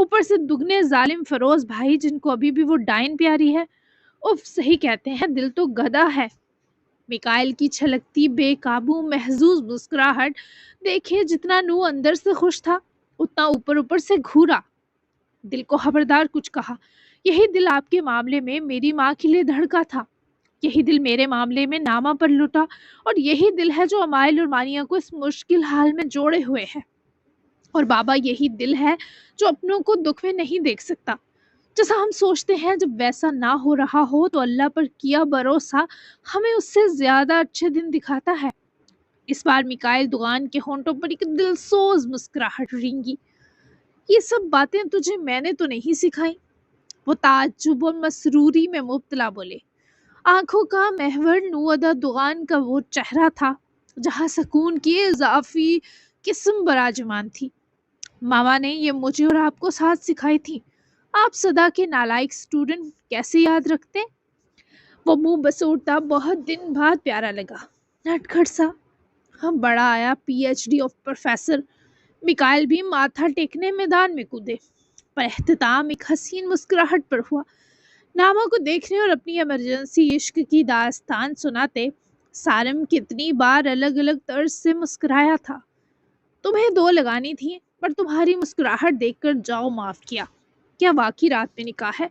اوپر سے دگنے ظالم فیروز بھائی جن کو ابھی بھی وہ ڈائن پیاری ہے۔ اف، صحیح کہتے ہیں، دل تو گدھا ہے۔ میکائل کی چھلکتی بے قابو محظوظ مسکراہٹ دیکھے جتنا نو اندر سے خوش تھا اتنا اوپر اوپر سے گھورا۔ دل کو خبردار کچھ کہا۔ یہی دل آپ کے معاملے میں میری ماں کے لیے دھڑکا تھا، یہی دل میرے معاملے میں نامہ پر لٹا، اور یہی دل ہے جو امائل اور مانیہ کو اس مشکل حال میں جوڑے ہوئے ہے۔ اور بابا، یہی دل ہے جو اپنوں کو دکھ میں نہیں دیکھ سکتا۔ جیسا ہم سوچتے ہیں جب ویسا نہ ہو رہا ہو تو اللہ پر کیا بھروسہ ہمیں اس سے زیادہ اچھے دن دکھاتا ہے۔ اس بار میکائل دوغان کے ہونٹوں پر ایک دل سوز مسکراہٹ رینگی۔ یہ سب باتیں تجھے میں نے تو نہیں سکھائی؟ وہ تعجب اور مسروری میں مبتلا بولے۔ آنکھوں کا محور نوادا دوغان کا وہ چہرہ تھا جہاں سکون کی اضافی قسم براجمان تھی۔ ماما نے یہ مجھے اور آپ کو ساتھ سکھائی تھی۔ آپ صدا کے نالائق اسٹوڈنٹ کیسے یاد رکھتے؟ وہ منہ بسوڑتا بہت دن بعد پیارا لگا، نٹکھٹ سا۔ ہم بڑا آیا P H D of professor. Mikail بھی ماتھا ٹیکنے میدان میں کودے، پر اختتام ایک حسین مسکراہٹ پر ہوا۔ ناما کو دیکھنے اور اپنی ایمرجنسی عشق کی داستان سناتے سارم کتنی بار الگ الگ طرز سے مسکرایا تھا۔ تمہیں دو لگانی تھی، پر تمہاری مسکراہٹ دیکھ کر جاؤ معاف کیا۔ کیا واقعی رات میں نکاح ہے؟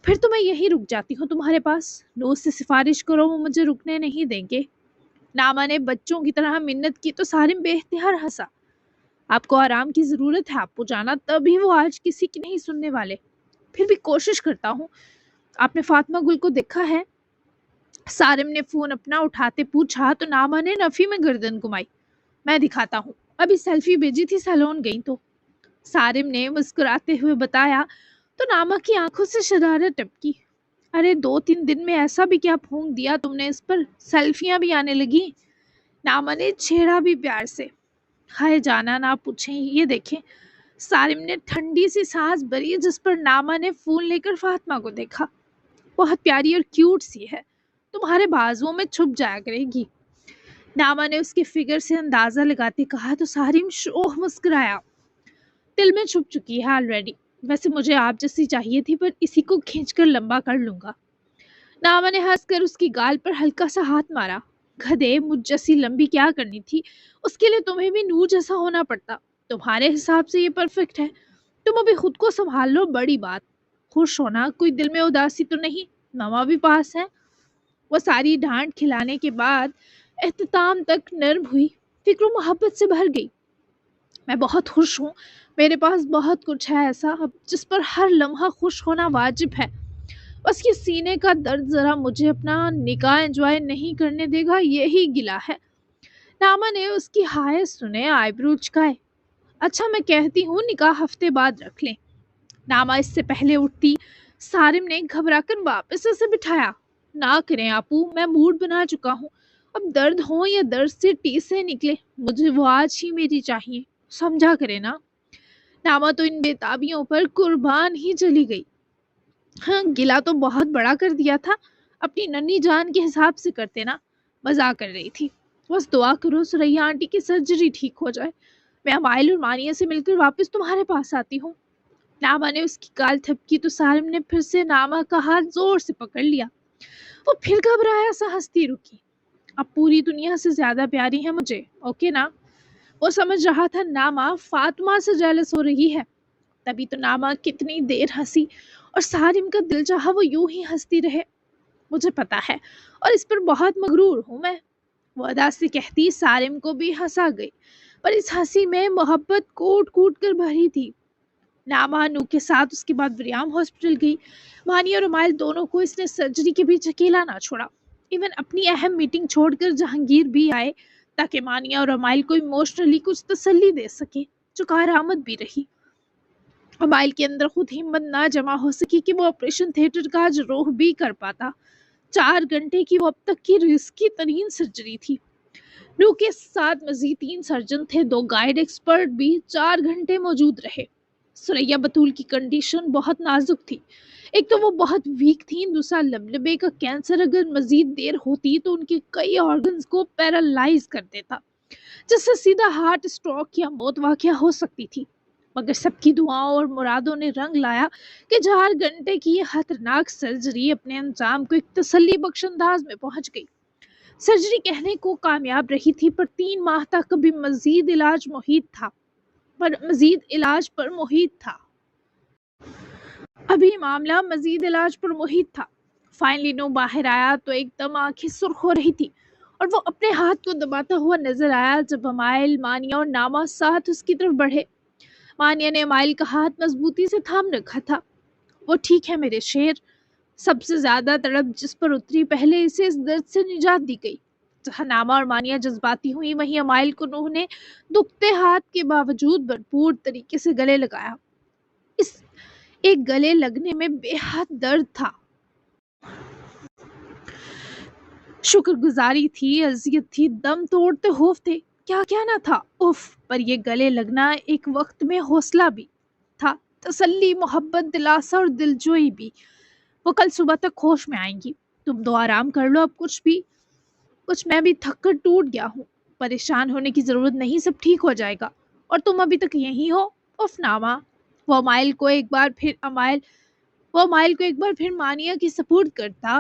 پھر تو میں یہی رک جاتی ہوں تمہارے پاس۔ نو سے سفارش کرو، وہ مجھے رکنے نہیں دیں گے۔ ناما نے بچوں کی طرح منت کی تو سارم بے اختیار ہنسا۔ آپ کو آرام کی ضرورت ہے آپ کو جانا، تبھی وہ آج کسی کی نہیں سننے والے۔ پھر بھی کوشش کرتا ہوں۔ آپ نے فاطمہ گل کو دیکھا ہے؟ سارم نے فون اپنا اٹھاتے پوچھا تو ناما نے نفی میں گردن گھمائی۔ میں دکھاتا ہوں، ابھی سیلفی بھیجی تھی سیلون گئی تو۔ سارم نے مسکراتے ہوئے بتایا تو ناما کی آنکھوں سے شرارت ٹپکی۔ ارے 2-3 دن میں ایسا بھی کیا پھونک دیا تم نے اس پر، سیلفیاں بھی آنے لگی؟ ناما نے چھیڑا بھی پیار سے۔ ہائے جانا نہ پوچھیں، یہ دیکھیں۔ سارم نے ٹھنڈی سی سانس بھری جس پر ناما نے فون لے کر فاطمہ کو دیکھا۔ بہت پیاری اور کیوٹ سی ہے، تمہارے بازوؤں میں چھپ جایا کرے گی۔ ناما نے اس کے فگر سے اندازہ لگاتے کہا تو سارم شوخ مسکرایا۔ دل میں چھپ چکی ہے آلریڈی، ویسے مجھے آپ جیسی چاہیے تھی، پر اسی کو کھینچ کر لمبا کر لوں گا۔ ناما نے ہنس کر اس کی گال پر ہلکا سا ہاتھ مارا۔ گدھے، مجھ جیسی لمبی کیا کرنی تھی؟ اس کے لیے تمہیں بھی نور جیسا ہونا پڑتا۔ تمہارے حساب سے یہ پرفیکٹ ہے۔ تم ابھی خود کو سنبھال لو، بڑی بات۔ خوش ہونا، کوئی دل میں اداسی تو نہیں؟ ماما بھی پاس ہے۔ وہ ساری ڈھانٹ کھلانے کے بعد اختتام تک نرم ہوئی، فکر و محبت سے بھر گئی۔ میں بہت خوش ہوں، میرے پاس بہت کچھ ہے ایسا جس پر ہر لمحہ خوش ہونا واجب ہے۔ بس یہ سینے کا درد ذرا مجھے اپنا نکاح انجوائے نہیں کرنے دے گا، یہی گلہ ہے۔ ناما نے اس کی ہائے سنے آئی برو چکائے۔ اچھا میں کہتی ہوں نکاح ہفتے بعد رکھ لیں۔ ناما اس سے پہلے اٹھتی سارم نے گھبرا کر واپس اسے بٹھایا۔ نہ کریں آپو، میں موڈ بنا چکا ہوں، اب درد ہو یا درد سے ٹیسے نکلے، مجھے وہ آج ہی میری چاہیے، سمجھا کرے نا۔ ناما تو ان بےتابیوں پر قربان ہی چلی گئی۔ ہاں، گلا تو بہت بڑا کر دیا تھا، اپنی ننھی جان کے حساب سے کرتے نا، مزاق کر رہی تھی۔ بس دعا کرو سریا آنٹی کی سرجری ٹھیک ہو جائے، میں امائل اور مانیہ سے مل کر واپس تمہارے پاس آتی ہوں۔ ناما نے اس کی گال تھپکی تو سارم نے پھر سے ناما کا ہاتھ زور سے پکڑ لیا۔ وہ پھر گھبرایا سا ہنستی رکی۔ اب پوری دنیا سے زیادہ پیاری ہے مجھے، اوکے نا؟ وہ سمجھ رہا تھا ناما فاطمہ سے جیلس ہو رہی ہے، تبھی تو ناما کتنی دیر ہنسی، اور سارم کا دل چاہا وہ یوں ہی ہنستی رہے۔ مجھے پتا ہے، اور اس پر بہت مغرور ہوں میں، وہ ادا سے کہتی سارم کو بھی ہنسا گئی، پر اس ہنسی میں محبت کوٹ کوٹ کر بھری تھی۔ ناما نو کے ساتھ اس کے بعد وریام ہاسپٹل گئی۔ مانی اور امائل دونوں کو اس نے سرجری کے بیچ اکیلا نہ چھوڑا، ایون اپنی اہم میٹنگ چھوڑ کر جہانگیر بھی آئے تاکہ مانیہ اور امائل کو ایموشنلی کچھ تسلی دے سکے، جو کارآمد بھی رہی۔ امائل کے اندر خود ہمت نہ جمع ہو سکی کہ وہ آپریشن تھیٹر کا آج روح بھی کر پاتا۔ 4 گھنٹے کی وہ اب تک کی رسکی ترین سرجری تھی۔ نو کے ساتھ مزید 3 سرجن تھے، 2 گائیڈ ایکسپرٹ بھی 4 گھنٹے موجود رہے۔ سریا بطول کی کنڈیشن بہت نازک تھی، ایک تو وہ بہت ویک تھی، دوسرا لبلبے کا کینسر اگر مزید دیر ہوتی تو ان کے کئی آرگنز کو پیرالائز کر دیتا، جس سے سیدھا ہارٹ اسٹروک یا موت واقع ہو سکتی تھی۔ مگر سب کی دعاؤں اور مرادوں نے رنگ لایا کہ 4 گھنٹے کی یہ خطرناک سرجری اپنے انجام کو ایک تسلی بخش انداز میں پہنچ گئی۔ سرجری کہنے کو کامیاب رہی تھی، پر 3 ماہ تک ابھی مزید علاج پر محیط تھا۔ ابھی معاملہ مزید علاج پر محیط تھا۔ فائنلی نو باہر آیا تو ایک دم آنکھیں سرخ ہو رہی تھی اور وہ اپنے ہاتھ کو دباتا ہوا نظر آیا جب امائل، مانیہ اور ناما ساتھ اس کی طرف بڑھے۔ مانیہ نے امائل کا ہاتھ مضبوطی سے تھام رکھا تھا۔ وہ ٹھیک ہے میرے شیر۔ سب سے زیادہ تڑپ جس پر اتری، پہلے اسے اس درد سے نجات دی گئی۔ جہاں ناما اور مانیہ جذباتی ہوئی، وہیں امائل کو نوح نے دکھتے ہاتھ کے باوجود بھرپور طریقے سے گلے لگایا۔ اس ایک گلے لگنے میں بے حد درد تھا، شکر گزاری تھی، اذیت تھی، دم توڑتے خوف تھے، کیا کیا نہ تھا۔ اف، پر یہ گلے لگنا ایک وقت میں حوصلہ بھی تھا، تسلی، محبت، دلاسا اور دلجوئی بھی۔ وہ کل صبح تک ہوش میں آئیں گی، تم دو آرام کر لو، اب کچھ میں بھی تھک کر ٹوٹ گیا ہوں۔ پریشان ہونے کی ضرورت نہیں، سب ٹھیک ہو جائے گا، اور تم ابھی تک یہیں ہو۔ اف ناما۔ وہ امائل کو ایک بار پھر مانیہ کی سپرد کرتا،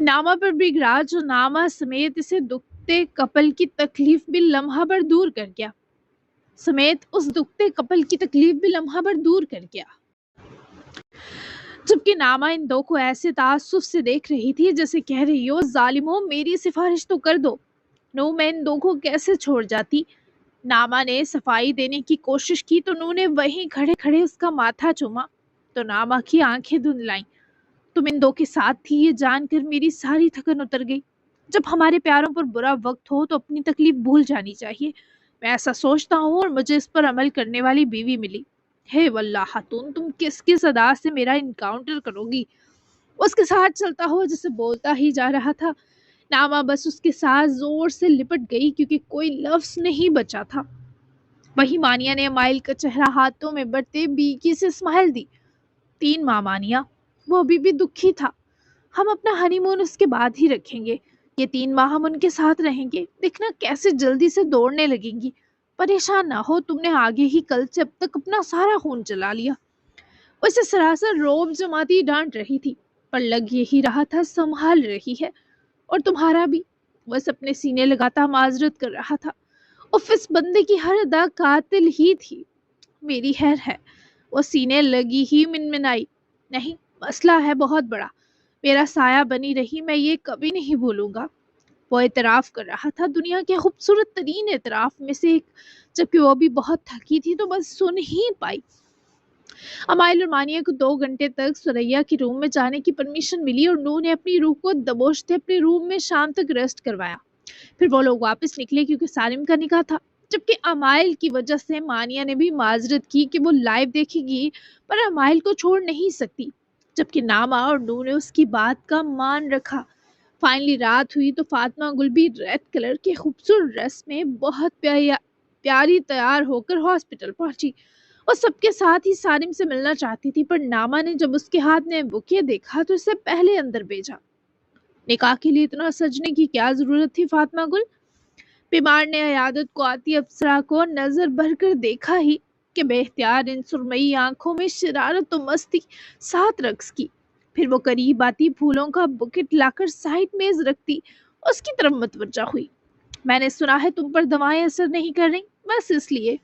ناما پر بھی گرا جو ناما سمیت اسے دکھتے کپل کی تکلیف بھی لمحہ بھر دور کر گیا۔ جبکہ ناما ان دو کو ایسے تعصب سے دیکھ رہی تھی جیسے کہہ رہی ہو، ظالموں میری سفارش تو کر دو، نو میں ان دو کو کیسے چھوڑ جاتی۔ ناما نے صفائی دینے کی کوشش کی تو نو نے وہیں کھڑے کھڑے اس کا ماتھا چوما تو ناما کی آنکھیں دھندلائیں۔ تم ان دو کے ساتھ تھی، یہ جان کر میری ساری تھکن اتر گئی۔ جب ہمارے پیاروں پر برا وقت ہو تو اپنی تکلیف بھول جانی چاہیے، میں ایسا سوچتا ہوں، اور مجھے اس پر عمل کرنے والی بیوی ملی۔ ہے واللہ خاتون، تم کس کس ادا سے میرا انکاؤنٹر کرو گی؟ اس کے ساتھ چلتا ہوا جسے بولتا ہی جا رہا تھا۔ ناما بس اس کے ساتھ زور سے لپٹ گئی کیونکہ کوئی لفظ نہیں بچا تھا۔ وہی مانیہ نے امائل کا چہرہ ہاتھوں میں بڑھتے بیکی سے اسمائل دی۔ 3 ماہ مانیہ، وہ ابھی بھی دکھی تھا۔ ہم اپنا ہنی مون اس کے بعد ہی رکھیں گے، یہ 3 ماہ ہم ان کے ساتھ رہیں گے، دیکھنا کیسے جلدی سے دوڑنے لگیں گی۔ پریشان نہ ہو، تم نے آگے ہی کل سے اب تک اپنا سارا خون چلا لیا۔ اسے سراسر روب جماتی ڈانٹ رہی تھی، پر لگ یہی رہا تھا سنبھال رہی ہے، اور تمہارا بھی۔ بس اپنے سینے لگاتا معذرت کر رہا تھا۔ اف، اس بندے کی ہر ادا قاتل ہی تھی۔ میری خیر ہے، وہ سینے لگی ہی منمنائی۔ نہیں، مسئلہ ہے بہت بڑا، میرا سایہ بنی رہی، میں یہ کبھی نہیں بھولوں گا۔ وہ اعتراف کر رہا تھا، دنیا کے خوبصورت ترین اعتراف میں سے ایک، جبکہ وہ بھی بہت تھکی تھی تو بس سن ہی پائی۔ امائل اور مانیہ کو 2 گھنٹے تک سریا کے روم میں جانے کی پرمیشن ملی، اور نو نے اپنی روح کو دبوچتے اپنے روم میں شام تک ریسٹ کروایا۔ پھر وہ لوگ واپس نکلے کیونکہ سالم کا نکاح تھا، جبکہ امائل کی وجہ سے مانیہ نے بھی معذرت کی کہ وہ لائیو دیکھے گی، پر امائل کو چھوڑ نہیں سکتی، جبکہ ناما اور نو نے اس کی بات کا مان رکھا۔ فائنلی رات ہوئی تو فاطمہ گل بھی ریڈ کلر کے خوبصورت ڈریس میں بہت پیاری تیار ہو کر ہاسپٹل پہنچی۔ وہ سب کے ساتھ ہی سالم سے ملنا چاہتی تھی، پر ناما نے جب اس کے ہاتھ میں بوکے دیکھا تو اسے پہلے اندر بھیجا۔ نکاح کے لیے اتنا سجنے کی کیا ضرورت تھی فاطمہ گل؟ بیمار نے عیادت کو آتی افسرا کو نظر بھر کر دیکھا ہی کہ بے اختیار ان سرمئی آنکھوں میں شرارت و مستی ساتھ رقص کی۔ پھر وہ قریب آتی، پھولوں کا بکٹ لا کر سائڈ میز رکھتی، اس کی طرف متوجہ ہوئی۔ میں نے سنا ہے تم پر دوائیں اثر نہیں کر رہی، بس اس لیے۔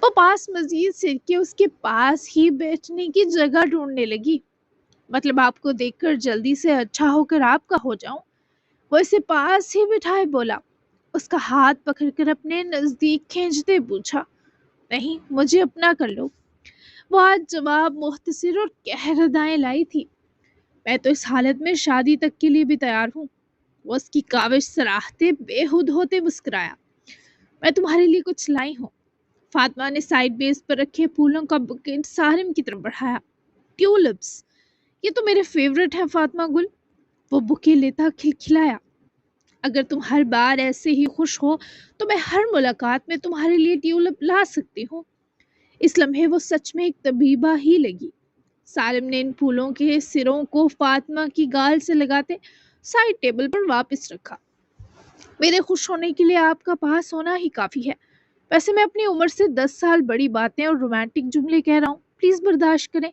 وہ پاس مزید سرکے اس کے پاس ہی بیٹھنے کی جگہ ڈھونڈنے لگی۔ مطلب آپ کو دیکھ کر جلدی سے اچھا ہو کر آپ کا ہو جاؤں؟ وہ اسے پاس ہی بٹھائے بولا، اس کا ہاتھ پکڑ کر اپنے نزدیک کھینچتے پوچھا۔ نہیں، مجھے اپنا کر لو۔ وہ آج جواب مختصر اور قہر ادائیں لائی تھی۔ میں تو اس حالت میں شادی تک کے لیے بھی تیار ہوں۔ وہ اس کی کاوش سراہتے بے حد ہوتے مسکرایا۔ میں تمہارے لیے کچھ لائی ہوں۔ فاطمہ نے سائڈ بیس پر رکھے پھولوں کا بکٹ سالم کی طرف بڑھایا۔ ٹیولپس، یہ تو میرے فیورٹ ہیں فاطمہ گل۔ وہ بکے لیتا کھلکھلایا۔ اگر تم ہر بار ایسے ہی خوش ہو تو میں ہر ملاقات میں تمہارے لیے ٹیولپ لا سکتی ہوں۔ اس لمحے وہ سچ میں ایک طبیبہ ہی لگی۔ سالم نے ان پھولوں کے سروں کو فاطمہ کی گال سے لگاتے سائڈ ٹیبل پر واپس رکھا۔ میرے خوش ہونے کے لیے آپ کا پاس ہونا ہی کافی ہے۔ ویسے میں اپنی عمر سے 10 سال بڑی باتیں اور رومانٹک جملے کہہ رہا ہوں، پلیز برداشت کریں۔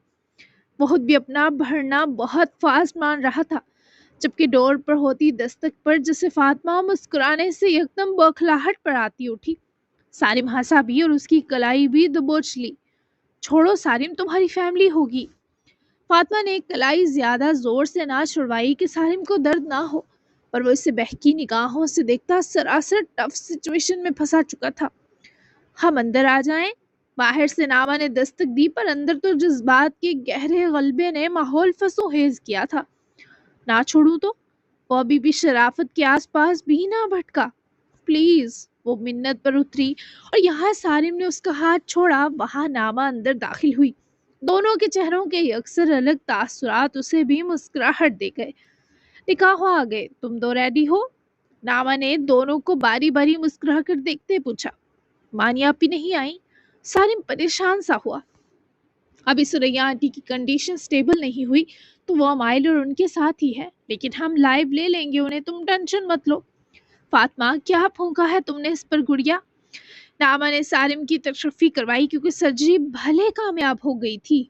وہ خود بھی اپنا بھرنا بہت فاسٹ مان رہا تھا، جبکہ ڈور پر ہوتی دستک پر جسے فاطمہ مسکرانے سے یکدم بوکھلاہٹ پر آتی اٹھی۔ سارم ہنسا بھی اور اس کی کلائی بھی دبوچ لی۔ چھوڑو سارم، تمہاری فیملی ہوگی۔ فاطمہ نے کلائی زیادہ زور سے نہ چھڑوائی کہ سارم کو درد نہ ہو، پر وہ اسے بہکی نگاہوں سے دیکھتا سراسر ٹف سچویشن میں پھنسا چکا تھا۔ ہم اندر آ جائیں؟ باہر سے ناما نے دستک دی، پر اندر تو جذبات کے گہرے غلبے نے ماحول فسو خیز کیا تھا۔ نہ چھوڑوں تو؟ وہ ابھی بھی شرافت کے آس پاس بھی نہ بھٹکا۔ پلیز، وہ منت پر اتری، اور یہاں سارم نے اس کا ہاتھ چھوڑا وہاں ناما اندر داخل ہوئی۔ دونوں کے چہروں کے یکسر الگ تاثرات اسے بھی مسکراہٹ دے گئے۔ نکاح آ گئے، تم دو ریڈی ہو؟ ناما نے دونوں کو باری باری مسکرا کر دیکھتے پوچھا۔ مانیہ آپی نہیں آئی؟ سارم پریشان سا ہوا۔ ابھی سریا آنٹی کی کنڈیشن سٹیبل نہیں ہوئی تو وہ امائل اور ان کے ساتھ ہی ہے، لیکن ہم لائیو لے لیں گے انہیں، تم ٹینشن مت لو۔ فاطمہ، کیا پھونکا ہے تم نے اس پر گڑیا؟ ناما نے سارم کی تشفی کروائی کیونکہ سرجری بھلے کامیاب ہو گئی تھی،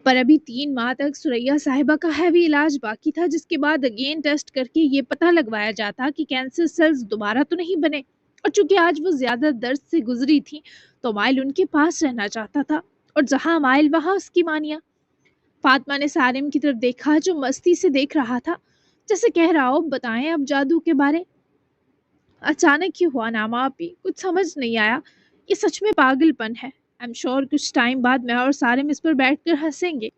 پر ابھی 3 ماہ تک سریا صاحبہ کا ہیوی علاج باقی تھا، جس کے بعد اگین ٹیسٹ کر کے یہ پتہ لگوایا جاتا کہ کینسر سیلز دوبارہ تو نہیں بنے۔ اور چونکہ آج وہ زیادہ درد سے گزری تھی تو مائل ان کے پاس رہنا چاہتا تھا، اور جہاں مائل وہاں اس کی مانیہ۔ فاطمہ نے سارم کی طرف دیکھا جو مستی سے دیکھ رہا تھا، جیسے کہہ رہا ہو بتائیں اب جادو کے بارے۔ اچانک ہی ہوا ناما آپی، کچھ سمجھ نہیں آیا، یہ سچ میں پاگل پن ہے۔ I'm sure کچھ ٹائم بعد میں اور سارم اس پر بیٹھ کر ہنسیں گے۔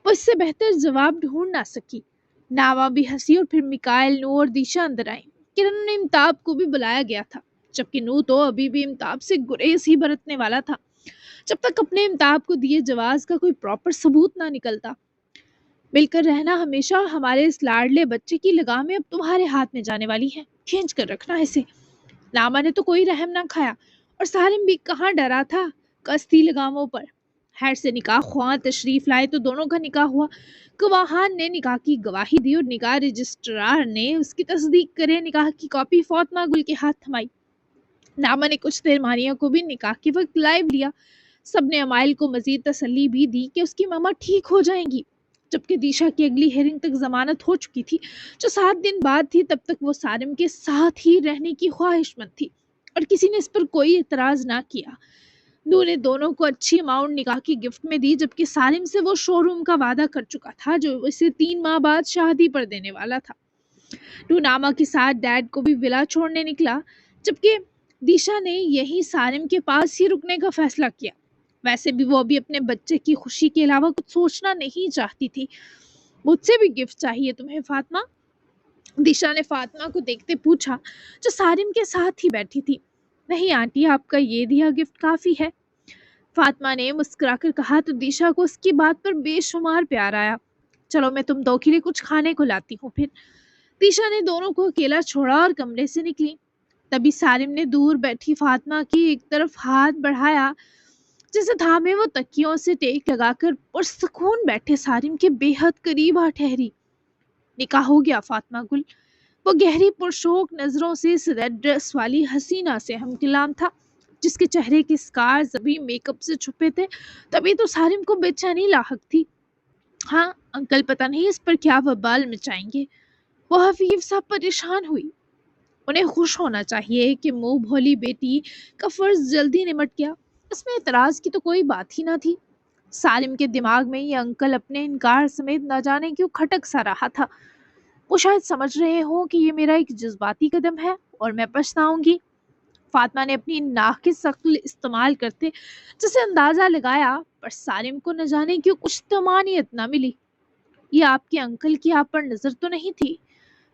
وہ اس سے بہتر جواب ڈھونڈ نہ سکی۔ ناما بھی ہنسی اور پھر میکائل، نو اور دیشا اندر آئیں۔ کرن نے امتاب کو بھی بلایا گیا تھا، جبکہ نو تو ابھی بھی امتاب سے گریز ہی برتنے والا تھا جب تک اپنے امتاب کو دیے جواز کا کوئی پراپر ثبوت نہ نکلتا۔ مل کر رہنا ہمیشہ، ہمارے اس لاڈلے بچے کی لگامیں اب تمہارے ہاتھ میں جانے والی ہیں، کھینچ کر رکھنا اسے۔ ناما نے تو کوئی رحم نہ کھایا، اور سارم بھی کہاں ڈرا تھا کستی لگاموں پر۔ خیر سے نکاح خواہاں تشریف لائے تو دونوں کا نکاح ہوا۔ گواہان نے نکاح کی گواہی دی اور نکاح رجسٹرار نے اس کی تصدیق کرے نکاح کی کاپی فاطمہ گل کے ہاتھ تھمائی۔ ناما نے کچھ دیر مانیہ کو بھی نکاح کے وقت لائیو لیا۔ سب نے امائل کو مزید تسلی بھی دی کہ اس کی ماما ٹھیک ہو جائیں گی، جبکہ دیشا کی اگلی ہیئرنگ تک ضمانت ہو چکی تھی جو 7 دن بعد تھی۔ تب تک وہ سارم کے ساتھ ہی رہنے کی خواہش مند تھی اور کسی نے اس پر کوئی اعتراض نہ کیا۔ نو نے دونوں کو اچھی اماؤنٹ نکاح کی گفٹ میں دی، جبکہ سالم سے وہ شو روم کا وعدہ کر چکا تھا جو اسے 3 ماہ بعد شادی پر دینے والا تھا۔ نو ناما کے ساتھ ڈیڈ کو بھی ولا چھوڑنے نکلا، جبکہ دیشا نے یہی سالم کے پاس ہی رکنے کا فیصلہ کیا۔ ویسے بھی وہ ابھی اپنے بچے کی خوشی کے علاوہ کچھ سوچنا نہیں چاہتی تھی۔ مجھ سے بھی گفٹ چاہیے تمہیں فاطمہ؟ دیشا نے فاطمہ کو دیکھتے پوچھا جو سارم کے ساتھ ہی بیٹھی تھی۔ نہیں آنٹی، آپ کا یہ دیا گفٹ کافی ہے، فاطمہ نے مسکرا کر کہا تو دیشا کو اس کی بات پر بے شمار پیار آیا۔ چلو میں تم دو کے لیے کچھ کھانے کو لاتی ہوں پھر۔ دیشا نے دونوں کو اکیلا چھوڑا اور کمرے سے نکلی۔ تبھی سارم نے دور بیٹھی فاطمہ کی ایک طرف ہاتھ بڑھایا جسے تھامے وہ تکیوں سے ٹیک لگا کر پرسکون بیٹھے سارم کے بے حد قریب آ ٹھہری۔ نکاح ہو گیا فاطمہ گل؟ وہ گہری پرشوق نظروں سے اس ریڈ ڈریس والی حسینہ سے ہم کلام تھا جس کے چہرے کے سکارز ابھی میک اپ سے چھپے تھے۔ تبھی تو سارم کو بے چینی لاحق تھی۔ ہاں انکل پتہ نہیں اس پر کیا وبال مچائیں گے، وہ حفیظ صاحب پریشان ہوئی۔ انہیں خوش ہونا چاہیے کہ منہ بھولی بیٹی کا فرض جلدی نمٹ گیا، اس میں اعتراض کی تو کوئی بات ہی نہ تھی۔ سالم کے دماغ میں یہ انکل اپنے انکار سمیت نہ جانے کیوں کھٹک سا رہا تھا۔ وہ شاید سمجھ رہے ہوں کہ یہ میرا ایک جذباتی قدم ہے اور میں پچھتاؤں گی۔ فاطمہ نے اپنی ناقص عقل استعمال کرتے جسے اندازہ لگایا، پر سالم کو نہ جانے کیوں کچھ طمانینت نہ ملی۔ یہ آپ کے انکل کی آپ پر نظر تو نہیں تھی؟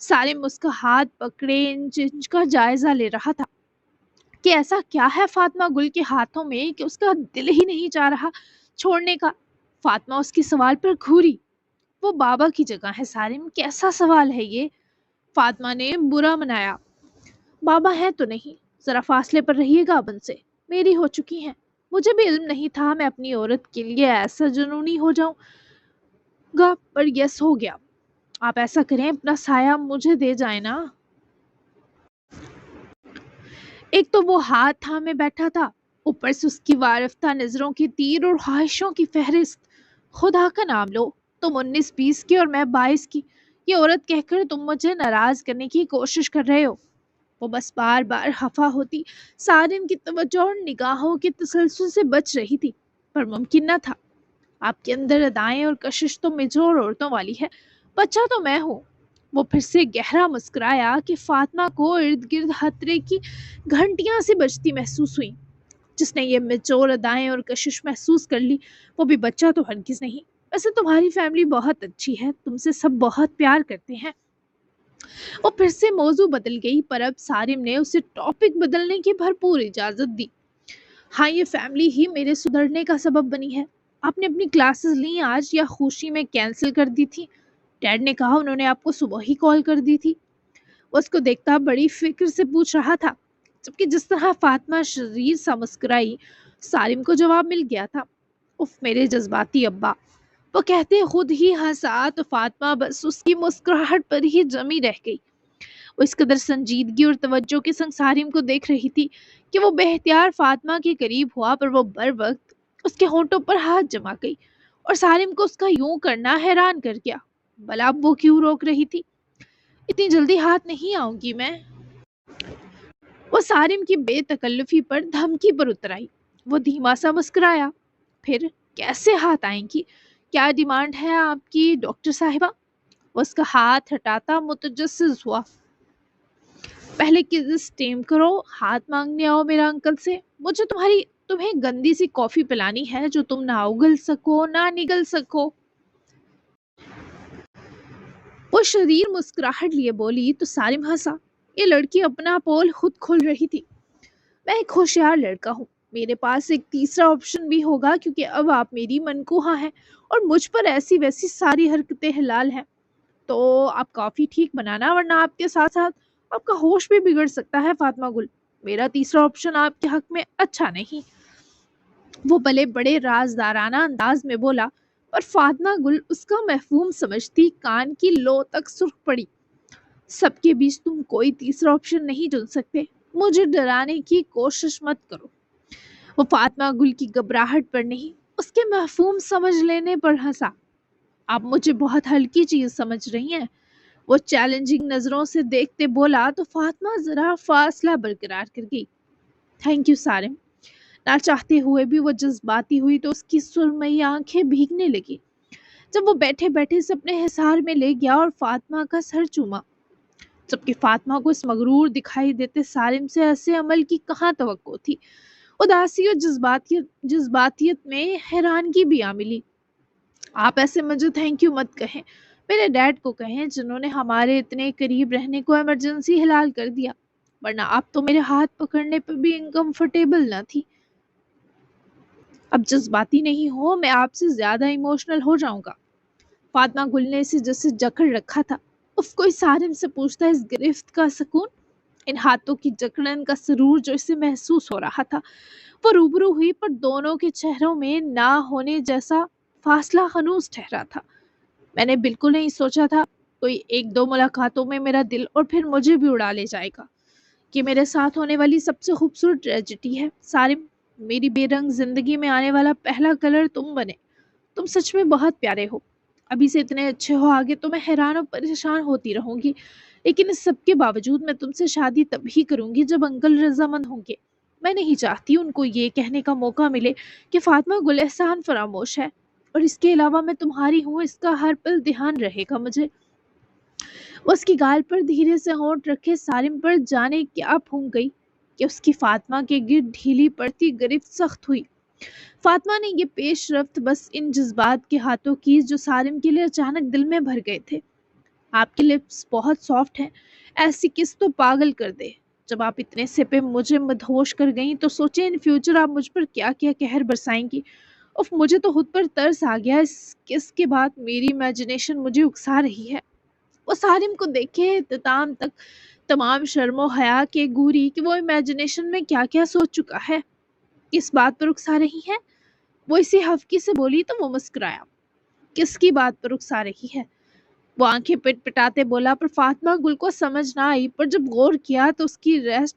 سالم اس کا ہاتھ پکڑے انچ انچ کا جائزہ لے رہا تھا کہ ایسا کیا ہے فاطمہ گل کے ہاتھوں میں کہ اس کا دل ہی نہیں چاہ رہا چھوڑنے کا۔ فاطمہ اس کے سوال پر گھوری۔ وہ بابا کی جگہ ہے سالم، کیسا سوال ہے یہ؟ فاطمہ نے برا منایا۔ بابا ہے تو نہیں، ذرا فاصلے پر رہیے گا اب ان سے، میری ہو چکی ہیں۔ مجھے بھی علم نہیں تھا میں اپنی عورت کے لیے ایسا جنونی ہو جاؤں گا، پر یس ہو گیا۔ آپ ایسا کریں اپنا سایہ مجھے دے جائیں نا۔ ایک تو وہ ہاتھ تھامے بیٹھا تھا، اوپر سے اس کی وارفتہ نظروں کی تیر اور خواہشوں کی فہرست۔ خدا کا نام لو، تم 19-20 کی اور میں 22 کی، یہ عورت کہہ کر تم مجھے ناراض کرنے کی کوشش کر رہے ہو۔ وہ بس بار بار خفا ہوتی، سارم کی توجہ اور نگاہوں کے تسلسل سے بچ رہی تھی، پر ممکن نہ تھا۔ آپ کے اندر ادائیں اور کشش تو مجھوڑ عورتوں والی ہے، بچہ تو میں ہوں۔ وہ پھر سے گہرا مسکرایا کہ فاطمہ کو ارد گرد خطرے کی گھنٹیاں سی بجتی محسوس ہوئی۔ جس نے یہ مچور ادائیں اور کشش محسوس کر لی، وہ بھی بچہ تو ہرگز نہیں۔ ویسے تمہاری فیملی بہت اچھی ہے، تم سے سب بہت پیار کرتے ہیں۔ وہ پھر سے موضوع بدل گئی، پر اب سارم نے اسے ٹاپک بدلنے کی بھرپور اجازت دی۔ ہاں، یہ فیملی ہی میرے سدھرنے کا سبب بنی ہے۔ آپ نے اپنی کلاسز لیں آج یا خوشی میں کینسل کر دی تھی؟ ڈیڈ نے کہا انہوں نے آپ کو صبح ہی کال کر دی تھی۔ وہ اس کو دیکھتا بڑی فکر سے پوچھ رہا تھا، جبکہ جس طرح فاطمہ شریر سا مسکرائی، سالم کو جواب مل گیا تھا۔ اف میرے جذباتی ابا، وہ کہتے خود ہی ہنسا تو فاطمہ بس اس کی مسکراہٹ پر ہی جمی رہ گئی۔ وہ اس قدر سنجیدگی اور توجہ کے سنگ سارم کو دیکھ رہی تھی کہ وہ بے اختیار فاطمہ کے قریب ہوا، پر وہ بر وقت اس کے ہونٹوں پر ہاتھ جما گئی اور سارم کو اس کا یوں کرنا حیران کر گیا۔ بھلا اب وہ کیوں روک رہی تھی؟ اتنی جلدی ہاتھ نہیں آؤں گی میں۔ وہ سارم کی بے تکلفی پر دھمکی پر اتر آئی۔ وہ دھیما سا مسکرایا، پھر کیسے ہاتھ آئیں گی؟ کیا ڈیمانڈ ہے آپ کی ڈاکٹر صاحبہ؟ وہ اس کا ہاتھ ہٹاتا متجسس ہوا۔ پہلے کس ٹیم کرو، ہاتھ مانگنے آؤ میرا انکل سے۔ مجھے تمہیں گندی سی کافی پلانی ہے جو تم نہ اگل سکو نہ نگل سکو۔ وہ شریر مسکراہٹ لیے بولی تو سالم ہنسا۔ یہ لڑکی اپنا پول خود کھول رہی تھی۔ میں ایک ہوشیار لڑکا ہوں، میرے پاس ایک تیسرا آپشن بھی ہوگا، کیونکہ اب آپ میری منکوہاں ہیں اور مجھ پر ایسی ویسی ساری حرکتیں حلال ہیں۔ تو آپ کافی ٹھیک بنانا، ورنہ آپ کے ساتھ ساتھ آپ کا ہوش بھی بگڑ سکتا ہے فاطمہ گل۔ میرا تیسرا آپشن آپ کے حق میں اچھا نہیں۔ وہ بلے بڑے رازدارانہ انداز میں بولا، پر فاطمہ گل اس کا مفہوم سمجھتی کان کی لو تک سرخ پڑی۔ سب کے بیچ تم کوئی تیسرا آپشن نہیں چن سکتے، مجھے ڈرانے کی کوشش مت کرو۔ وہ فاطمہ گل کی گھبراہٹ پر نہیں، اس کے مفہوم سمجھ لینے پر ہنسا۔ آپ مجھے بہت ہلکی چیز سمجھ رہی ہیں، وہ چیلنجنگ نظروں سے دیکھتے بولا تو فاطمہ ذرا فاصلہ برقرار کر گئی۔ تھینک یو سارم۔ نہ چاہتے ہوئے بھی وہ جذباتی ہوئی تو اس کی سرمئی آنکھیں بھیگنے لگی جب وہ بیٹھے بیٹھے سے اپنے حصار میں لے گیا اور فاطمہ کا سر چوما، جبکہ فاطمہ کو اس مغرور دکھائی دیتے سالم سے ایسے عمل کی کہاں توقع تھی۔ اداسی اور جذباتیت میں حیرانگی بھی آ ملی۔ آپ ایسے مجھے تھینک یو مت کہیں، میرے ڈیڈ کو کہیں جنہوں نے ہمارے اتنے قریب رہنے کو ایمرجنسی حلال کر دیا، ورنہ آپ تو میرے ہاتھ پکڑنے پہ بھی انکمفرٹیبل نہ تھی۔ اب جذباتی نہیں ہو، میں آپ سے زیادہ ایموشنل ہو جاؤں گا۔ فاطمہ گل نے اسے جیسے جکڑ رکھا تھا۔ اف کوئی سارم سے پوچھتا اس گرفت کا سکون، ان ہاتھوں کی جکڑن کا سرور جو اسے محسوس ہو رہا تھا۔ وہ روبرو ہوئی، پر دونوں کے چہروں میں نہ ہونے جیسا فاصلہ ہنوز ٹھہرا تھا۔ میں نے بالکل نہیں سوچا تھا کوئی 1-2 ملاقاتوں میں میرا دل اور پھر مجھے بھی اڑا لے جائے گا۔ یہ میرے ساتھ ہونے والی سب سے خوبصورت ٹریجڈی ہے سارم۔ میری بے رنگ زندگی میں آنے والا پہلا کلر تم بنے۔ تم سچ میں بہت پیارے ہو، ابھی سے اتنے اچھے ہو، آگے تو میں حیران و پریشان ہوتی رہوں گی، لیکن اس سب کے باوجود میں تم سے شادی تب ہی کروں گی جب انکل رضامند ہوں گے۔ میں نہیں چاہتی ان کو یہ کہنے کا موقع ملے کہ فاطمہ گل احسان فراموش ہے، اور اس کے علاوہ میں تمہاری ہوں، اس کا ہر پل دھیان رہے گا مجھے۔ وہ اس کی گال پر دھیرے سے ہونٹ رکھے سارم پر جانے کیا پھونک گئی کہ اس کی فاطمہ کے گرد ڈھیلی پڑتی گرفت سخت ہوئی۔ فاطمہ نے یہ پیش رفت بس ان جذبات کے ہاتھوں کی جو سارم کے لیے اچانک دل میں بھر گئے تھے۔ آپ کی لپس بہت سافٹ ہیں، ایسی کس تو پاگل کر دے۔ جب آپ اتنے سے پہ مجھے مدہوش کر گئیں تو سوچیں ان فیوچر آپ مجھ پر کیا کیا قہر برسائیں گی۔ اف مجھے تو خود پر ترس آ گیا، اس کس کے بعد میری امیجنیشن مجھے اکسا رہی ہے۔ وہ سارم کو دیکھے اختتام تک تمام شرم و حیا کے گوری کہ وہ امیجنیشن میں کیا کیا سوچ چکا ہے، کس بات پر اکسا رہی ہے۔ وہ اسی ہفکی سے بولی تو وہ مسکرایا۔ کس کی بات پر اکسا رہی ہے؟ وہ آنکھیں پٹ پٹاتے بولا، پر فاطمہ گل کو سمجھ نہ آئی، پر جب غور کیا تو اس کی ریسٹ